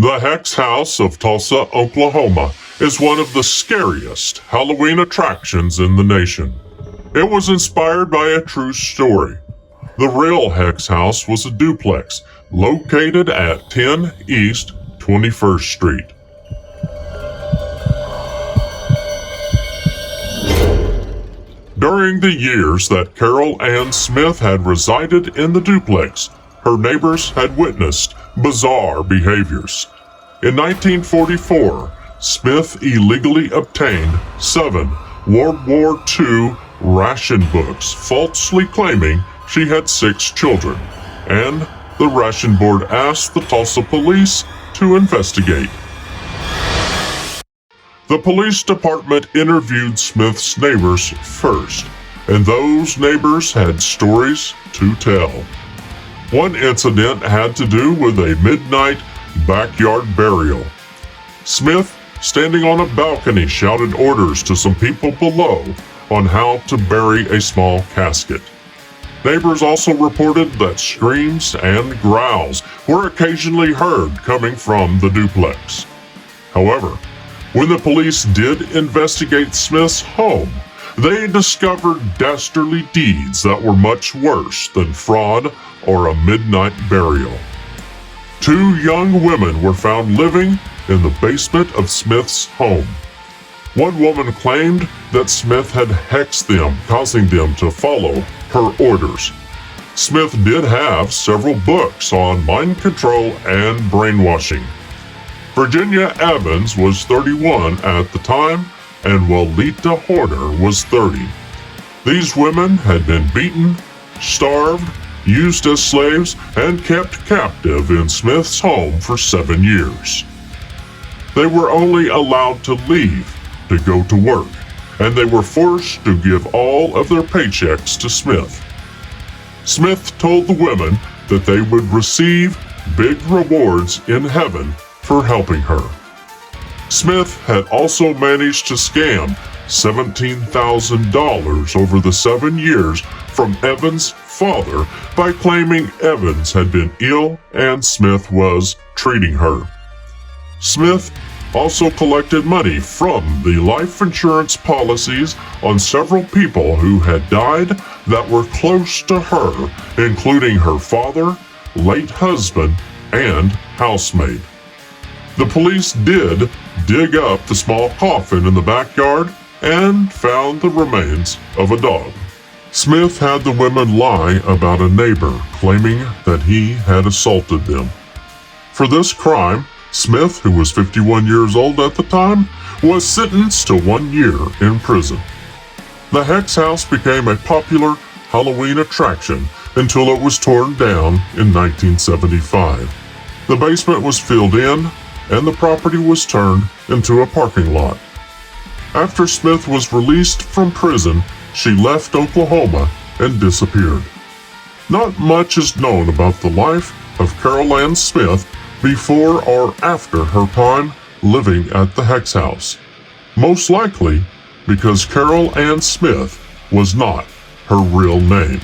The Hex House of Tulsa, Oklahoma is one of the scariest Halloween attractions in the nation. It was inspired by a true story. The Real Hex House was a duplex located at 10 East 21st Street. During the years that Carolann Smith had resided in the duplex, her neighbors had witnessed bizarre behaviors. In 1944, Smith illegally obtained 7 World War II ration books, falsely claiming she had 6 children, and the ration board asked the Tulsa Police to investigate. The police department interviewed Smith's neighbors first, and those neighbors had stories to tell. One incident had to do with a midnight backyard burial. Smith, standing on a balcony, shouted orders to some people below on how to bury a small casket. Neighbors also reported that screams and growls were occasionally heard coming from the duplex. However, when the police did investigate Smith's home, they discovered dastardly deeds that were much worse than fraud or a midnight burial. 2 young women were found living in the basement of Smith's home. One woman claimed that Smith had hexed them, causing them to follow her orders. Smith did have several books on mind control and brainwashing. Virginia Evans was 31 at the time, and Walita Horner was 30. These women had been beaten, starved, used as slaves, and kept captive in Smith's home for 7 years. They were only allowed to leave to go to work, and they were forced to give all of their paychecks to Smith. Smith told the women that they would receive big rewards in heaven for helping her. Smith had also managed to scam $17,000 over the 7 years from Evans' father by claiming Evans had been ill and Smith was treating her. Smith also collected money from the life insurance policies on several people who had died that were close to her, including her father, late husband, and housemaid. The police did dig up the small coffin in the backyard and found the remains of a dog. Smith had the women lie about a neighbor, claiming that he had assaulted them. For this crime, Smith, who was 51 years old at the time, was sentenced to 1 year in prison. The Hex House became a popular Halloween attraction until it was torn down in 1975. The basement was filled in, and the property was turned into a parking lot. After Smith was released from prison, she left Oklahoma and disappeared. Not much is known about the life of Carolann Smith before or after her time living at the Hex House, most likely because Carolann Smith was not her real name.